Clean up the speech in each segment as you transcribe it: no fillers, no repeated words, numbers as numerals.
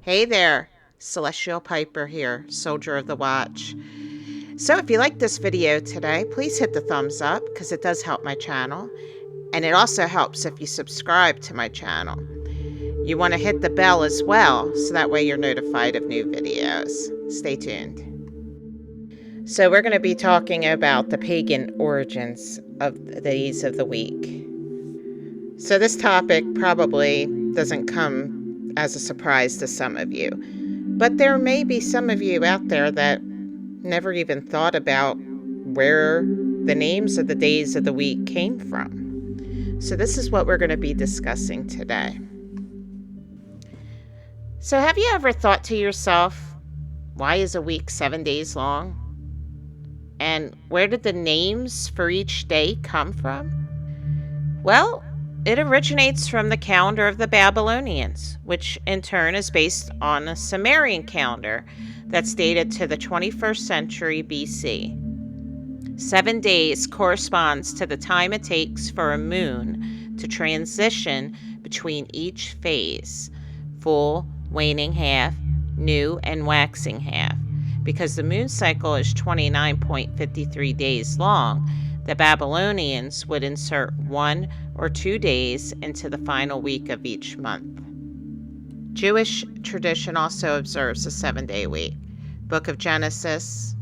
Hey there, Celestial Piper here, Soldier of the Watch. So if you like this video today, please hit the thumbs up because it does help my channel. And it also helps if you subscribe to my channel. You want to hit the bell as well, so that way you're notified of new videos. Stay tuned. So we're going to be talking about the pagan origins of the days of the week. So this topic probably doesn't come as a surprise to some of you, but there may be some of you out there that never even thought about where the names of the days of the week came from. So this is what we're going to be discussing today. So have you ever thought to yourself, why is a week 7 days long? And where did the names for each day come from? Well, it originates from the calendar of the Babylonians, which in turn is based on a Sumerian calendar that's dated to the 21st century BC. 7 days corresponds to the time it takes for a moon to transition between each phase, full, waning half, new, and waxing half. Because the moon cycle is 29.53 days long, the Babylonians would insert 1 or 2 days into the final week of each month. Jewish tradition also observes a 7-day week. Book of Genesis,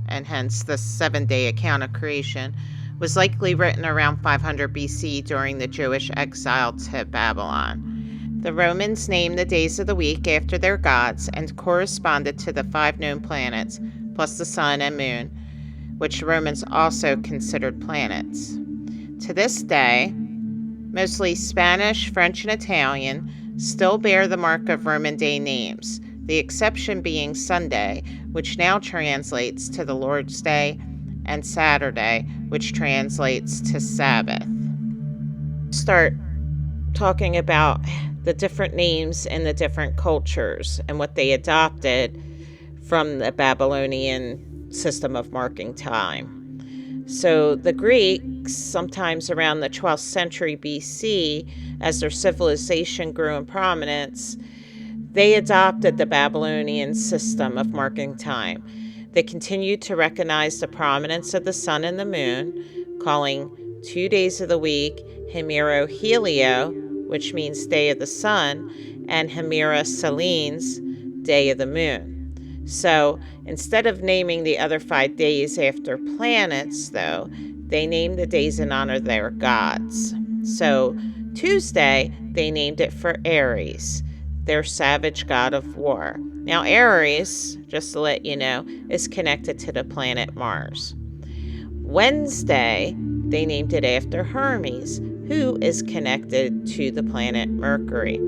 and hence the 7-day account of creation, was likely written around 500 BC during the Jewish exile to Babylon. The Romans named the days of the week after their gods and corresponded to the 5 known planets, plus the sun and moon, which Romans also considered planets. To this day, mostly Spanish, French, and Italian still bear the mark of Roman day names, the exception being Sunday, which now translates to the Lord's Day, and Saturday, which translates to Sabbath. Start talking about the different names in the different cultures and what they adopted from the Babylonian system of marking time. So the Greeks, sometimes around the 12th century BC, as their civilization grew in prominence, they adopted the Babylonian system of marking time. They continued to recognize the prominence of the sun and the moon, calling 2 days of the week Hemero Helio, which means day of the sun, and Hemera Selines, day of the moon. So instead of naming the other 5 days after planets, though, they named the days in honor of their gods. So Tuesday, they named it for Ares, their savage god of war. Now Ares, just to let you know, is connected to the planet Mars. Wednesday, they named it after Hermes, who is connected to the planet Mercury.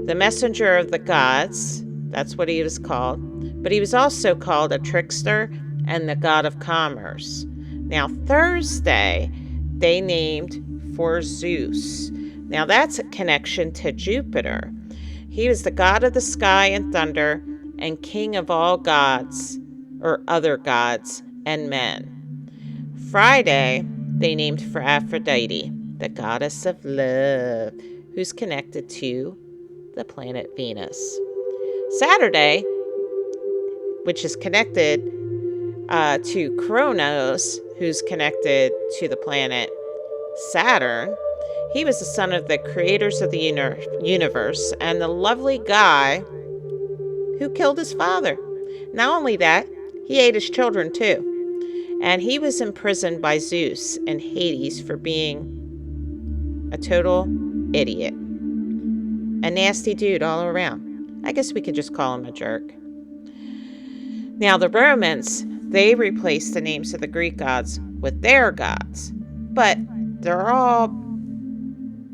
The messenger of the gods, that's what he was called, but he was also called a trickster and the god of commerce. Now Thursday, they named for Zeus. Now that's a connection to Jupiter. He was the god of the sky and thunder and king of all gods, or other gods, and men. Friday, they named for Aphrodite, the goddess of love, who's connected to the planet Venus. Saturday, which is connected to Kronos, who's connected to the planet Saturn. He was the son of the creators of the universe and the lovely guy who killed his father. Not only that, he ate his children too. And he was imprisoned by Zeus in Hades for being a total idiot. A nasty dude all around. I guess we could just call him a jerk. Now the Romans, they replaced the names of the Greek gods with their gods. But they're all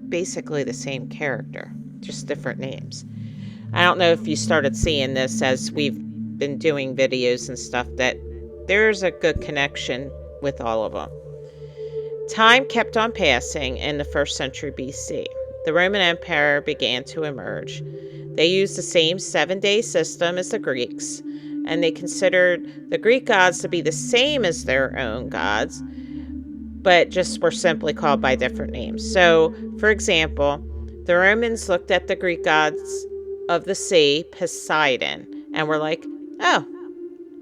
basically the same character, just different names. I don't know if you started seeing this as we've been doing videos and stuff, that there's a good connection with all of them. Time kept on passing in the 1st century BC. The Roman Empire began to emerge. They used the same 7-day system as the Greeks, and they considered the Greek gods to be the same as their own gods, but just were simply called by different names. So, for example, the Romans looked at the Greek gods of the sea, Poseidon. And we're like, oh,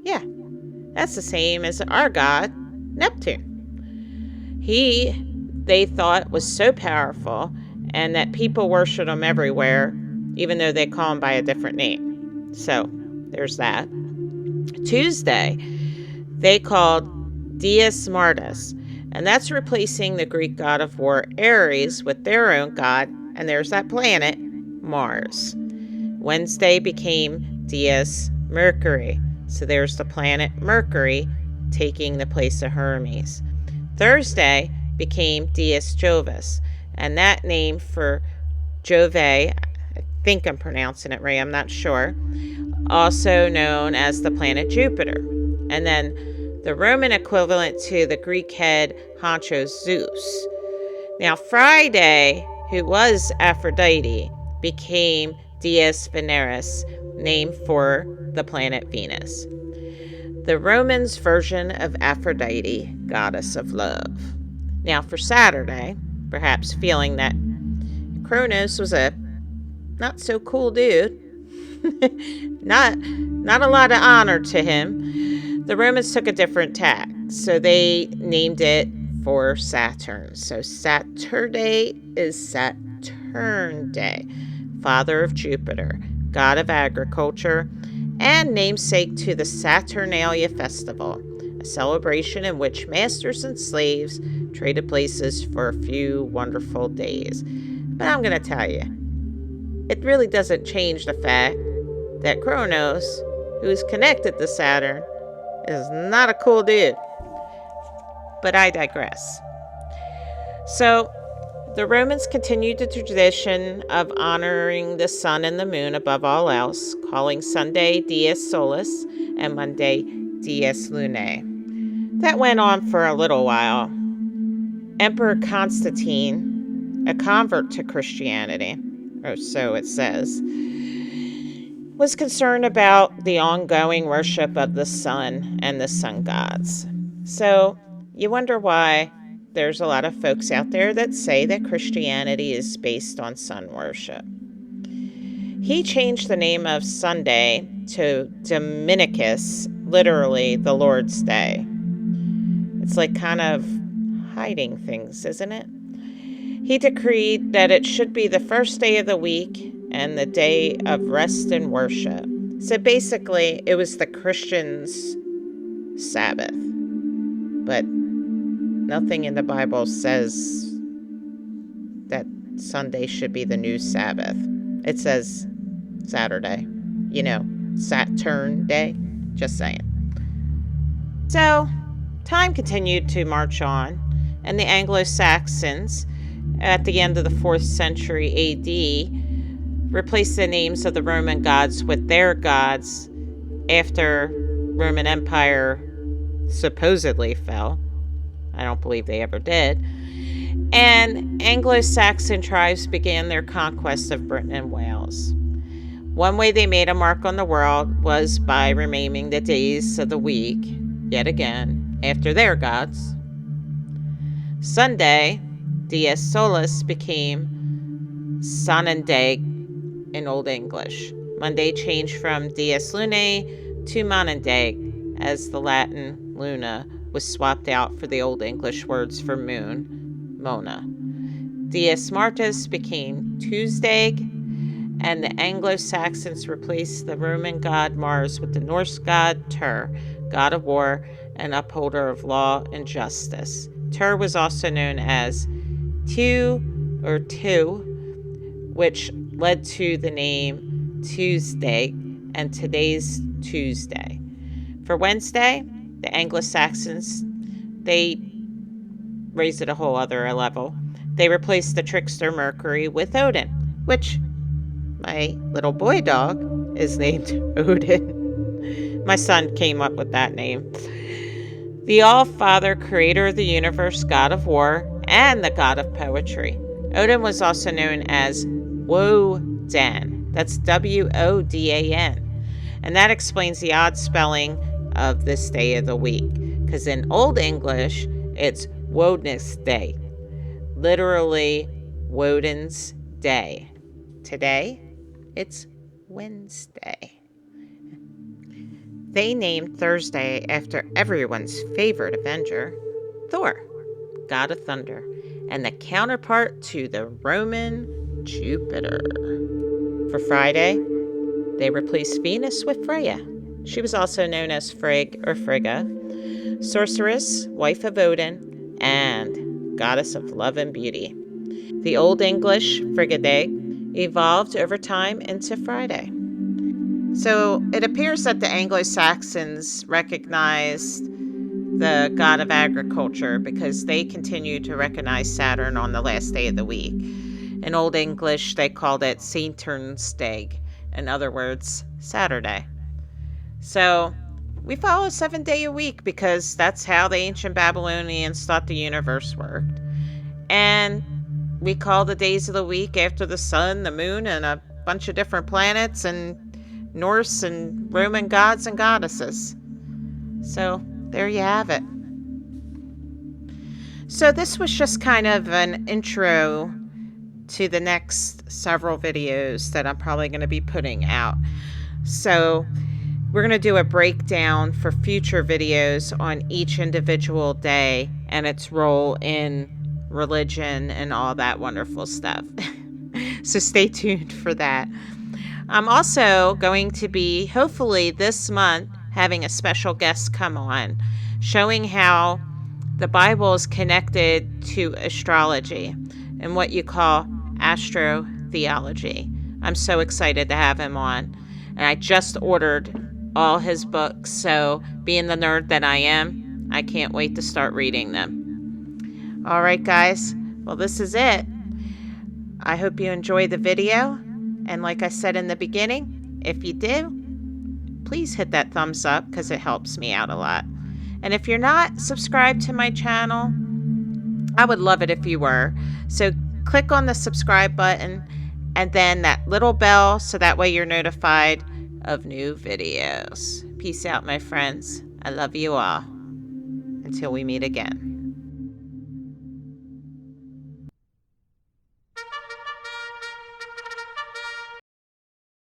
yeah, that's the same as our god, Neptune. They thought was so powerful and that people worship him everywhere, even though they call him by a different name. So there's that. Tuesday, they called Dies Martis, and that's replacing the Greek god of war Ares with their own god, and there's that planet, Mars. Wednesday became Dies Mercury, so there's the planet Mercury taking the place of Hermes. Thursday became Dies Jovis, and that name for Jove, I think I'm pronouncing it right, I'm not sure, also known as the planet Jupiter. And then the Roman equivalent to the Greek head honcho Zeus. Now Friday, who was Aphrodite, became Dies Veneris, named for the planet Venus. The Romans' version of Aphrodite, goddess of love. Now for Saturday, perhaps feeling that Kronos was a not so cool dude, not a lot of honor to him, the Romans took a different tack. So they named it for Saturn. So Saturday is Saturn Day, father of Jupiter, god of agriculture, and namesake to the Saturnalia Festival, a celebration in which masters and slaves traded places for a few wonderful days. But I'm going to tell you, it really doesn't change the fact that Kronos, who is connected to Saturn, is not a cool dude. But I digress. So, the Romans continued the tradition of honoring the sun and the moon above all else, calling Sunday Dies Solis and Monday Dies Lunae. That went on for a little while. Emperor Constantine, a convert to Christianity, or so it says, was concerned about the ongoing worship of the sun and the sun gods. So you wonder why there's a lot of folks out there that say that Christianity is based on sun worship. He changed the name of Sunday to Dominicus, literally the Lord's Day. It's like kind of hiding things, isn't it? He decreed that it should be the first day of the week and the day of rest and worship. So basically, it was the Christians' Sabbath. But nothing in the Bible says that Sunday should be the new Sabbath. It says Saturday. You know, Saturn Day. Just saying. So, time continued to march on, and the Anglo-Saxons, at the end of the 4th century AD, replaced the names of the Roman gods with their gods after Roman Empire supposedly fell. I don't believe they ever did. And Anglo-Saxon tribes began their conquest of Britain and Wales. One way they made a mark on the world was by renaming the days of the week, yet again, after their gods. Sunday, Dies Solis, became Sonendag in Old English. Monday changed from Dies Lunae to Monendag, as the Latin luna was swapped out for the Old English words for moon, Mona. Dies Martis became Tuesday, and the Anglo-Saxons replaced the Roman god Mars with the Norse god Tyr, god of war and upholder of law and justice. Tyr was also known as Tu, which led to the name Tuesday and today's Tuesday. For Wednesday, the Anglo-Saxons, they raised it a whole other level. They replaced the trickster Mercury with Odin, which my little boy dog is named Odin. My son came up with that name. The All-Father, creator of the universe, god of war, and the god of poetry. Odin was also known as Wodan. That's W-O-D-A-N. And that explains the odd spelling of this day of the week. Because in Old English, it's Woden's Day. Literally, Woden's Day. Today, it's Wednesday. They named Thursday after everyone's favorite Avenger, Thor, god of thunder, and the counterpart to the Roman Jupiter. For Friday, they replaced Venus with Freya. She was also known as Frigg or Frigga, sorceress, wife of Odin, and goddess of love and beauty. The Old English Frigidae evolved over time into Friday. So it appears that the Anglo-Saxons recognized the god of agriculture because they continued to recognize Saturn on the last day of the week. In Old English, they called it Saturn's Day. In other words, Saturday. So we follow a 7-day a week because that's how the ancient Babylonians thought the universe worked. And we call the days of the week after the sun, the moon, and a bunch of different planets and Norse and Roman gods and goddesses. So there you have it. So this was just kind of an intro to the next several videos that I'm probably going to be putting out. So we're going to do a breakdown for future videos on each individual day and its role in religion and all that wonderful stuff. So stay tuned for that. I'm also going to be, hopefully this month, having a special guest come on, showing how the Bible is connected to astrology and what you call astrotheology. I'm so excited to have him on. And I just ordered all his books, so being the nerd that I am, I can't wait to start reading them. All right, guys. Well, this is it. I hope you enjoyed the video. And like I said in the beginning, if you do, please hit that thumbs up because it helps me out a lot. And if you're not subscribed to my channel, I would love it if you were. So click on the subscribe button and then that little bell so that way you're notified of new videos. Peace out, my friends. I love you all. Until we meet again.